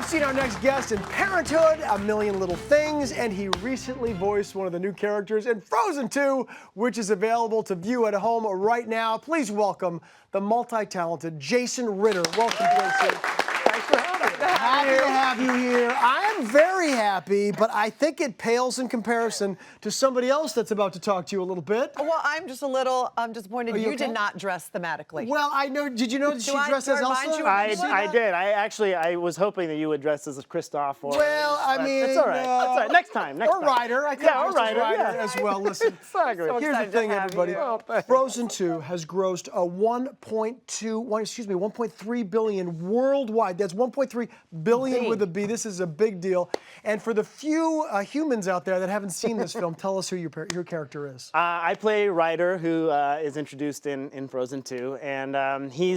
seen our next guest in Parenthood, A Million Little Things, and he recently voiced one of the new characters in Frozen 2, which is available to view at home right now. Please welcome the multi-talented Jason Ritter. Welcome, Jason. Thanks for having me. Happy to have you here. I am very happy, but I think it pales in comparison to somebody else that's about to talk to you a little bit. Well, I'm just a little disappointed you you okay? did not dress thematically. Well, I know. Did you know that she dressed as remind Elsa? you of I did. I was hoping that you would dress as Kristoff. Or, Well, I mean, it's all right. That's all right. Next time. Next or time. Ryder. I could Yeah, or dress as Ryder, Ryder yeah. as well. Listen, Exactly. So here's the excited to thing, have everybody. you. Oh, thanks. Frozen 2 has grossed a 1.3 billion worldwide. That's 1.3 billion with a B. This is a big deal. And for the few humans out there that haven't seen this film, tell us who your character is. I play Ryder, who is introduced in Frozen 2, and he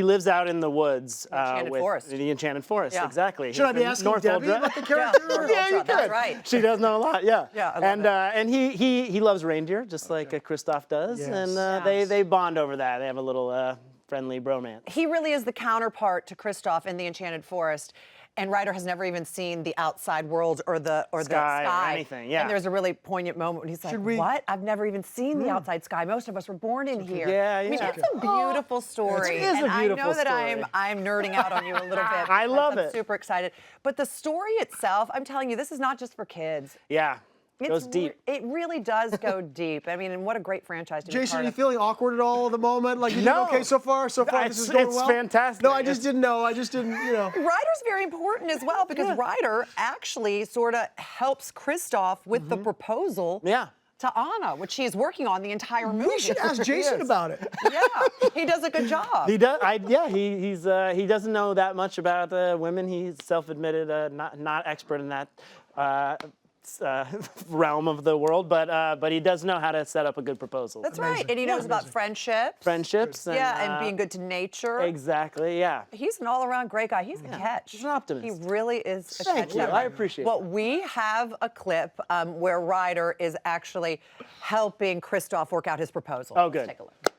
lives out in the woods. Enchanted Forest. The Enchanted Forest, Yeah. exactly. Should I He's be in asking North Debbie Old about the Yeah, character? North Yeah, Old you Trout, that's could. right. She does know a lot, yeah. Yeah, I love it. And he loves reindeer, just like Kristoff does, Yes. and Yes. they bond over that. They have a little friendly bromance. He really is the counterpart to Kristoff in the Enchanted Forest. And Ryder has never even seen the outside world or the Sky or sky. anything, yeah. And there's a really poignant moment when he's like, what? I've never even seen the outside sky. Most of us were born in here. Yeah, I mean, yeah. it's a beautiful story. It is a and beautiful I know that story. I'm nerding out on you a little bit. I because love I'm it. super excited. But the story itself, I'm telling you, this is not just for kids. Yeah, goes It's deep. It really does go deep. I mean, and what a great franchise to be Jason, part are you of. feeling awkward at all at the moment? Like, you No. doing okay so far? So far, this is It's- going it's well? fantastic. No, I just It's- didn't know. I just didn't, you know. Ryder's very important as well because Ryder actually sort of helps Kristoff with the proposal Yeah. to Anna, which she is working on the entire movie. We should ask Jason about it. Yeah, he does a good job. He does. He doesn't know that much about women. He's self-admitted not expert in that realm of the world, but he does know how to set up a good proposal. That's right, and he knows about friendships. Friendships. And, And being good to nature. Exactly. Yeah. He's an all-around great guy. He's a catch. He's an optimist. He really is a Thank catch. you. I appreciate Well, it. we have a clip where Ryder is actually helping Kristoff work out his proposal. Oh, good. Let's take a look.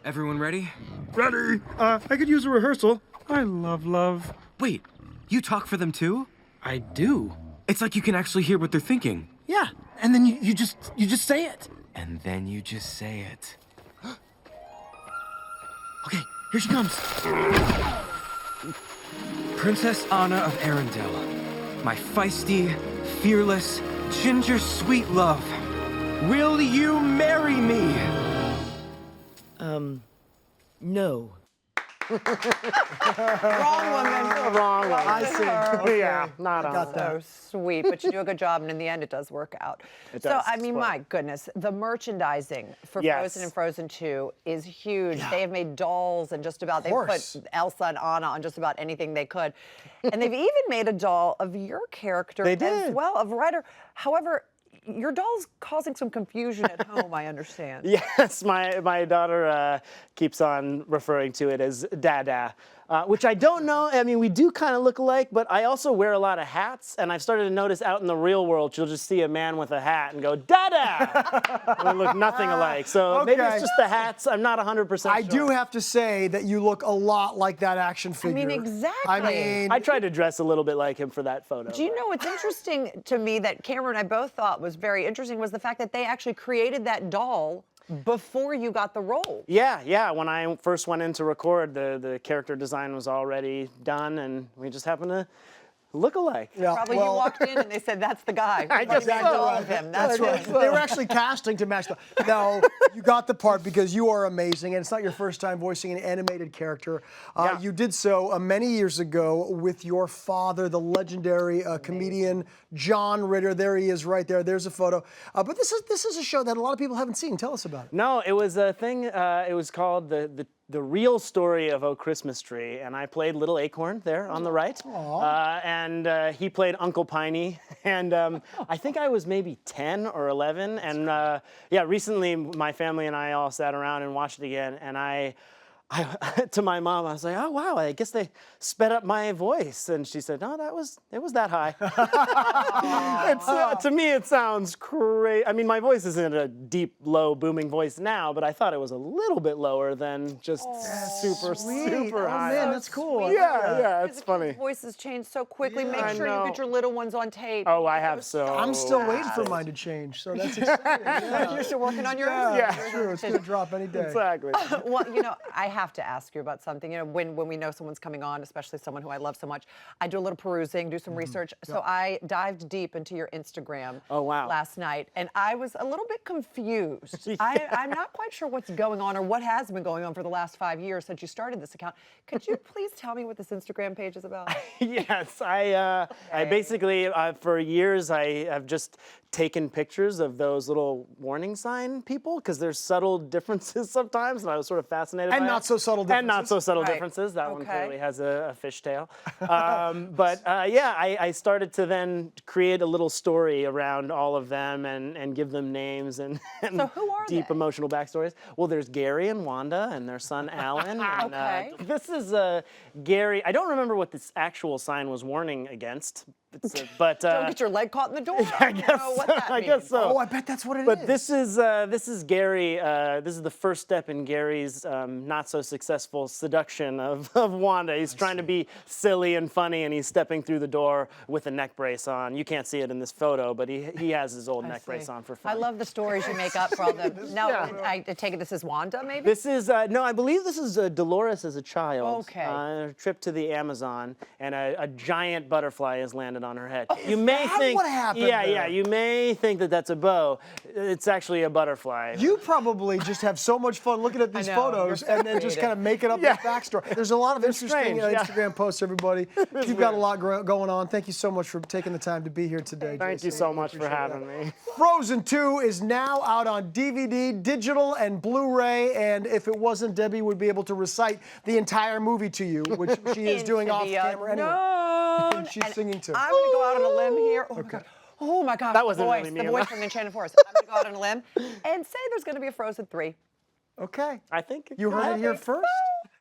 Everyone ready? Ready? I could use a rehearsal. I love love. Wait, you talk for them too? I do. It's like you can actually hear what they're thinking. Yeah, and then you just say it. And then you just say it. Okay, here she comes. Princess Anna of Arendelle, my feisty, fearless, ginger sweet love. Will you marry me? No. Wrong woman. Wrong one. I see. Okay. Yeah, not on. Got that. So sweet, but you do a good job, and in the end, it does work out. It So, does. I mean, Well. my goodness, the merchandising for Yes. Frozen and Frozen 2 is huge. They have made dolls and just about, they course. put Elsa and Anna on just about anything they could. And they've even made a doll of your character They as did. well, of Ryder. However, your doll's causing some confusion at home, I understand. Yes, my daughter keeps on referring to it as Dada, which I don't know. I mean, we do kind of look alike, but I also wear a lot of hats, and I've started to notice out in the real world, you'll just see a man with a hat and go, Dada! And we look nothing alike. So maybe Okay. it's just the hats. I'm not 100% I sure. do have to say that you look a lot like that action figure. mean, exactly. I mean, I tried to dress a little bit like him for that photo. Do you know what's interesting to me that Cameron and I both thought was very interesting was the fact that they actually created that doll before you got the role. Yeah. When I first went in to record, the character design was already done, and we just happened to look alike. yeah, Probably well, you walked in and they said, that's the guy. I We guess made a so. doll of him. That's right. They were actually casting to match the. No, you got the part because you are amazing, and it's not your first time voicing an animated character. Yeah. You did so many years ago with your father, the legendary comedian John Ritter. There he is, right there. There's a photo. But this is a show that a lot of people haven't seen. Tell us about it. No, it was a thing. It was called the real story of O Christmas Tree, and I played Little Acorn there on the right, and he played Uncle Piney, and I think I was maybe 10 or 11, and yeah, recently my family and I all sat around and watched it again, and I to my mom, I was like, oh wow, I guess they sped up my voice, and she said, no, it was that high. To me, it sounds crazy. I mean, my voice isn't a deep, low, booming voice now, but I thought it was a little bit lower than just super high. Man, that's cool. Yeah, it's funny. Voices change so quickly. Make I sure you know. get your little ones on tape. Oh, I have so. I'm still waiting for mine to change, so that's exciting. Yeah. You're still working on yours? Yeah. It's true. It's gonna drop any day. Exactly. Well, I have to ask you about something. When we know someone's coming on, especially someone who I love so much, I do a little perusing, do some research. So I dived deep into your Instagram last night, and I was a little bit confused. I'm not quite sure what's going on or what has been going on for the last 5 years since you started this account. Could you please tell me what this Instagram page is about? Yes, I basically, for years, I have just taken pictures of those little warning sign people because there's subtle differences sometimes, and I was sort of fascinated by not so subtle differences. And not so subtle Right. differences. That one Okay. clearly has a fishtail. I started to then create a little story around all of them and give them names and So who are deep they? emotional backstories. Well, there's Gary and Wanda and their son Alan. And, Okay. this is Gary. I don't remember what this actual sign was warning against, but Don't get your leg caught in the door. I guess What that I means. guess so. Oh, I bet that's what it is. But this is Gary. This is the first step in Gary's not so successful seduction of Wanda. He's trying to be silly and funny, and he's stepping through the door with a neck brace on. You can't see it in this photo, but he has his old neck brace on for fun. I love the stories you make up for all the. Now, I take it this is Wanda, maybe? This is no, I believe this is Dolores as a child. Okay. A trip to the Amazon, and a giant butterfly has landed on her head. You may that think, what happened yeah, there? yeah, you may think that that's a bow. It's actually a butterfly. You probably just have so much fun looking at these know, photos you're so and then just creative. kind of making up this backstory. There's a lot of interesting strange, yeah. Instagram posts, everybody. You've got a lot going on. Thank you so much for taking the time to be here today, Thank you Jason. so much for having me. Frozen 2 is now out on DVD, digital, and Blu-ray. And if it wasn't, Debbie would be able to recite the entire movie to you, which she is doing off camera anyway. No. She's singing too. I'm going to go out on a limb here. Oh, my God. Oh my gosh, That wasn't the really voice, me, the am voice I? from the Enchanted Forest. I'm going to go out on a limb and say there's going to be a Frozen 3. Okay. I think You heard it here first.